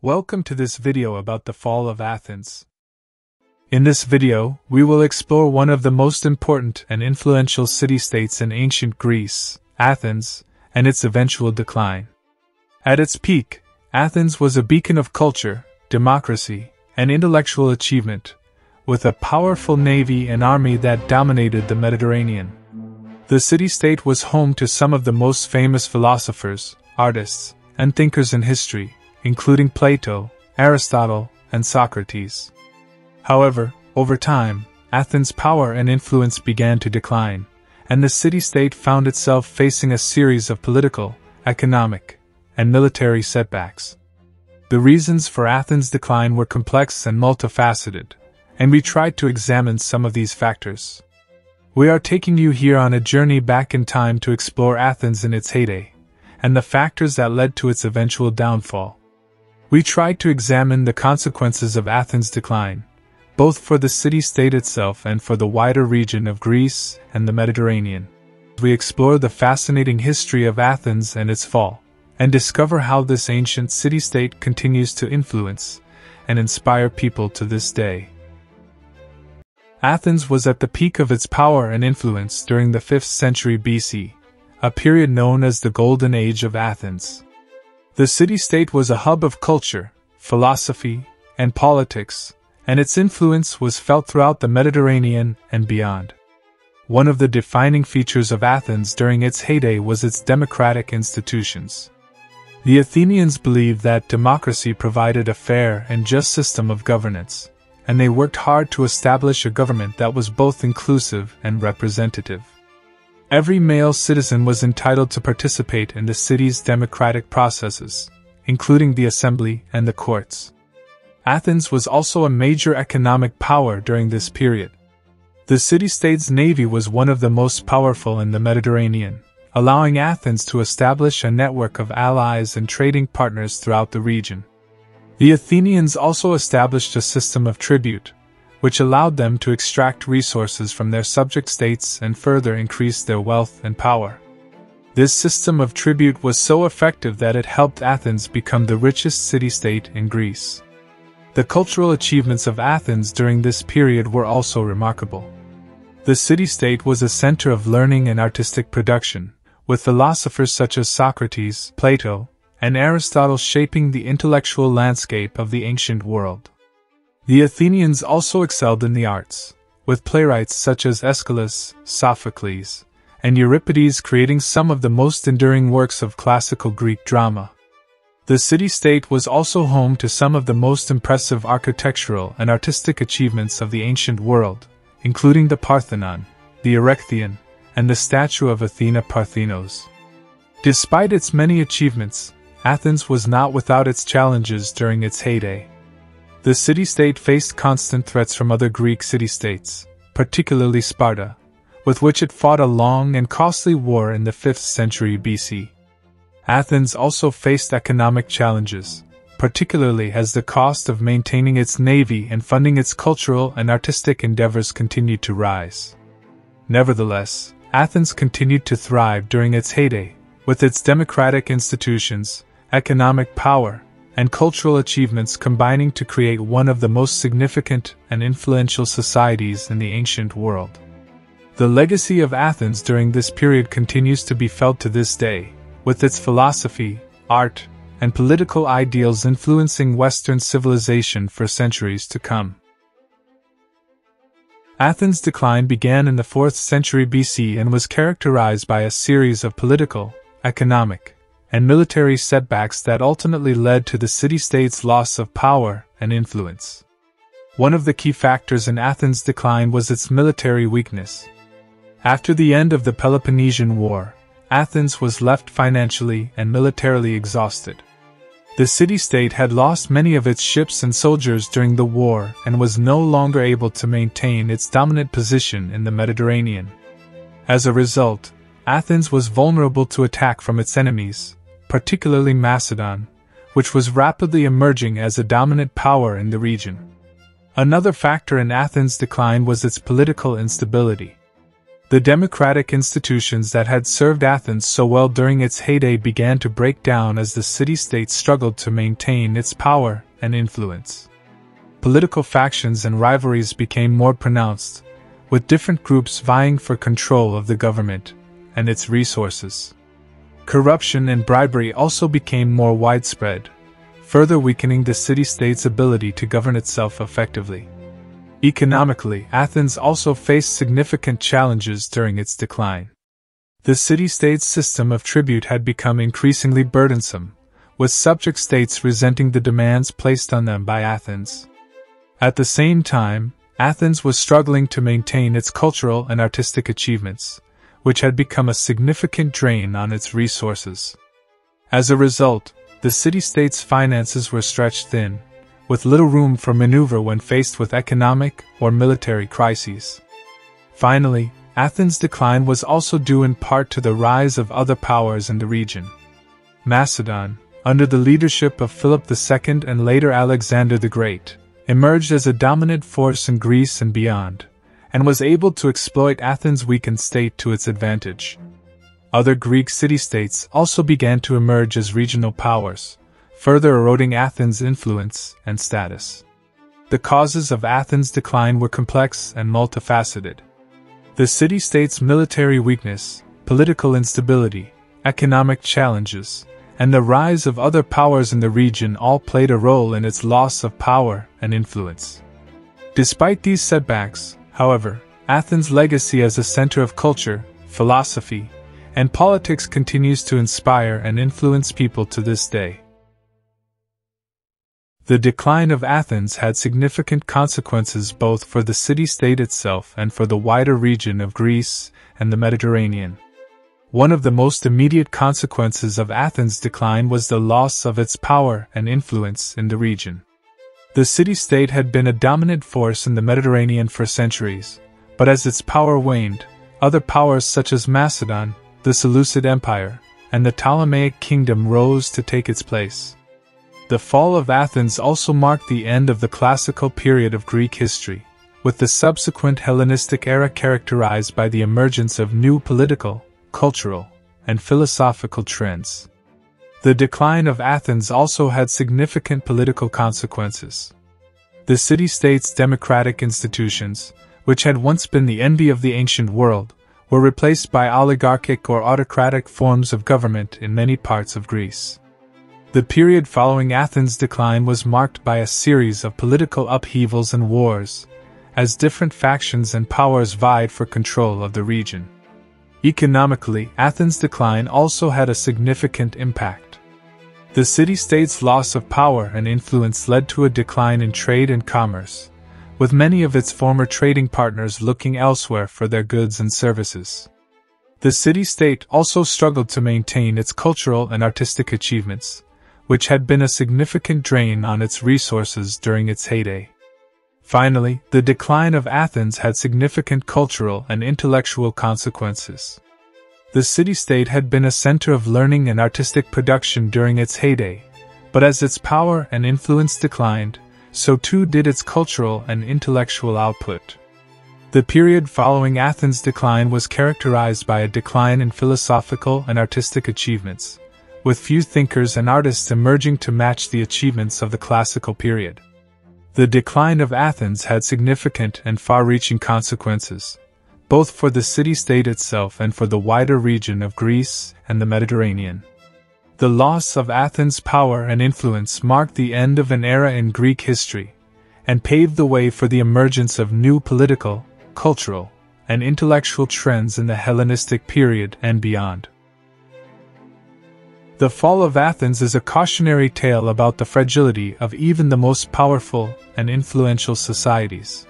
Welcome to this video about the fall of Athens. In this video, we will explore one of the most important and influential city-states in ancient Greece, Athens, and its eventual decline. At its peak, Athens was a beacon of culture, democracy, and intellectual achievement, with a powerful navy and army that dominated the Mediterranean. The city-state was home to some of the most famous philosophers, artists, and thinkers in history, including Plato, Aristotle, and Socrates. However, over time, Athens' power and influence began to decline, and the city-state found itself facing a series of political, economic, and military setbacks. The reasons for Athens' decline were complex and multifaceted, and we tried to examine some of these factors. We are taking you here on a journey back in time to explore Athens in its heyday, and the factors that led to its eventual downfall. We tried to examine the consequences of Athens' decline, both for the city-state itself and for the wider region of Greece and the Mediterranean. We explore the fascinating history of Athens and its fall, and discover how this ancient city-state continues to influence and inspire people to this day. Athens was at the peak of its power and influence during the 5th century BC, a period known as the Golden Age of Athens. The city-state was a hub of culture, philosophy, and politics, and its influence was felt throughout the Mediterranean and beyond. One of the defining features of Athens during its heyday was its democratic institutions. The Athenians believed that democracy provided a fair and just system of governance, and they worked hard to establish a government that was both inclusive and representative. Every male citizen was entitled to participate in the city's democratic processes, including the assembly and the courts. Athens was also a major economic power during this period. The city-state's navy was one of the most powerful in the Mediterranean, allowing Athens to establish a network of allies and trading partners throughout the region. The Athenians also established a system of tribute, which allowed them to extract resources from their subject states and further increase their wealth and power. This system of tribute was so effective that it helped Athens become the richest city-state in Greece. The cultural achievements of Athens during this period were also remarkable. The city-state was a center of learning and artistic production, with philosophers such as Socrates, Plato, and Aristotle shaping the intellectual landscape of the ancient world. The Athenians also excelled in the arts, with playwrights such as Aeschylus, Sophocles, and Euripides creating some of the most enduring works of classical Greek drama. The city-state was also home to some of the most impressive architectural and artistic achievements of the ancient world, including the Parthenon, the Erechtheion, and the statue of Athena Parthenos. Despite its many achievements, Athens was not without its challenges during its heyday. The city-state faced constant threats from other Greek city-states, particularly Sparta, with which it fought a long and costly war in the 5th century BC. Athens also faced economic challenges, particularly as the cost of maintaining its navy and funding its cultural and artistic endeavors continued to rise. Nevertheless, Athens continued to thrive during its heyday, with its democratic institutions, economic power, and cultural achievements combining to create one of the most significant and influential societies in the ancient world. The legacy of Athens during this period continues to be felt to this day, with its philosophy, art, and political ideals influencing Western civilization for centuries to come. Athens' decline began in the 4th century BC and was characterized by a series of political, economic, and military setbacks that ultimately led to the city-state's loss of power and influence. One of the key factors in Athens' decline was its military weakness. After the end of the Peloponnesian War, Athens was left financially and militarily exhausted. The city-state had lost many of its ships and soldiers during the war and was no longer able to maintain its dominant position in the Mediterranean. As a result, Athens was vulnerable to attack from its enemies, particularly Macedon, which was rapidly emerging as a dominant power in the region. Another factor in Athens' decline was its political instability. The democratic institutions that had served Athens so well during its heyday began to break down as the city-state struggled to maintain its power and influence. Political factions and rivalries became more pronounced, with different groups vying for control of the government and its resources. Corruption and bribery also became more widespread, further weakening the city-state's ability to govern itself effectively. Economically, Athens also faced significant challenges during its decline. The city-state's system of tribute had become increasingly burdensome, with subject states resenting the demands placed on them by Athens. At the same time, Athens was struggling to maintain its cultural and artistic achievements, which had become a significant drain on its resources. As a result, the city-state's finances were stretched thin, with little room for maneuver when faced with economic or military crises. Finally, Athens' decline was also due in part to the rise of other powers in the region. Macedon, under the leadership of Philip II and later Alexander the Great, emerged as a dominant force in Greece and beyond, and was able to exploit Athens' weakened state to its advantage. Other Greek city-states also began to emerge as regional powers, further eroding Athens' influence and status. The causes of Athens' decline were complex and multifaceted. The city-state's military weakness, political instability, economic challenges, and the rise of other powers in the region all played a role in its loss of power and influence. Despite these setbacks, however, Athens' legacy as a center of culture, philosophy, and politics continues to inspire and influence people to this day. The decline of Athens had significant consequences both for the city-state itself and for the wider region of Greece and the Mediterranean. One of the most immediate consequences of Athens' decline was the loss of its power and influence in the region. The city-state had been a dominant force in the Mediterranean for centuries, but as its power waned, other powers such as Macedon, the Seleucid Empire, and the Ptolemaic Kingdom rose to take its place. The fall of Athens also marked the end of the classical period of Greek history, with the subsequent Hellenistic era characterized by the emergence of new political, cultural, and philosophical trends. The decline of Athens also had significant political consequences. The city-state's democratic institutions, which had once been the envy of the ancient world, were replaced by oligarchic or autocratic forms of government in many parts of Greece. The period following Athens' decline was marked by a series of political upheavals and wars, as different factions and powers vied for control of the region. Economically, Athens' decline also had a significant impact. The city-state's loss of power and influence led to a decline in trade and commerce, with many of its former trading partners looking elsewhere for their goods and services. The city-state also struggled to maintain its cultural and artistic achievements, which had been a significant drain on its resources during its heyday. Finally, the decline of Athens had significant cultural and intellectual consequences. The city-state had been a center of learning and artistic production during its heyday, but as its power and influence declined, so too did its cultural and intellectual output. The period following Athens' decline was characterized by a decline in philosophical and artistic achievements, with few thinkers and artists emerging to match the achievements of the classical period. The decline of Athens had significant and far-reaching consequences, both for the city-state itself and for the wider region of Greece and the Mediterranean. The loss of Athens' power and influence marked the end of an era in Greek history, and paved the way for the emergence of new political, cultural, and intellectual trends in the Hellenistic period and beyond. The fall of Athens is a cautionary tale about the fragility of even the most powerful and influential societies.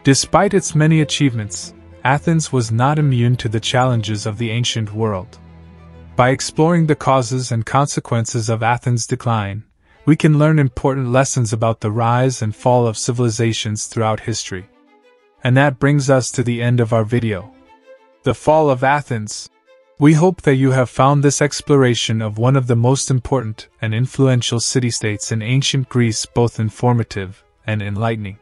Despite its many achievements, Athens was not immune to the challenges of the ancient world. By exploring the causes and consequences of Athens' decline, we can learn important lessons about the rise and fall of civilizations throughout history. And that brings us to the end of our video. The fall of Athens. We hope that you have found this exploration of one of the most important and influential city-states in ancient Greece both informative and enlightening.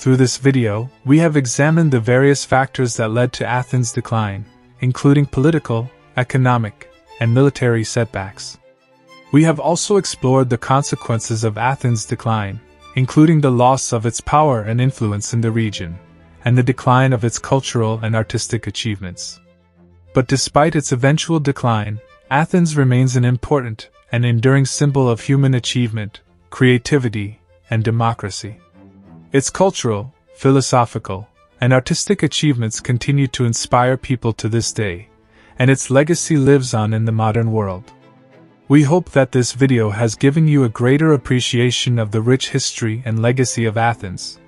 Through this video, we have examined the various factors that led to Athens' decline, including political, economic, and military setbacks. We have also explored the consequences of Athens' decline, including the loss of its power and influence in the region, and the decline of its cultural and artistic achievements. But despite its eventual decline, Athens remains an important and enduring symbol of human achievement, creativity, and democracy. Its cultural, philosophical, and artistic achievements continue to inspire people to this day, and its legacy lives on in the modern world. We hope that this video has given you a greater appreciation of the rich history and legacy of Athens,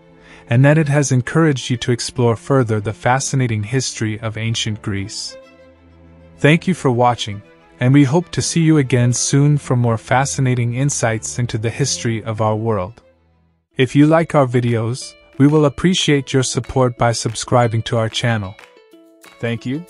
and that it has encouraged you to explore further the fascinating history of ancient Greece. Thank you for watching, and we hope to see you again soon for more fascinating insights into the history of our world. If you like our videos, we will appreciate your support by subscribing to our channel. Thank you.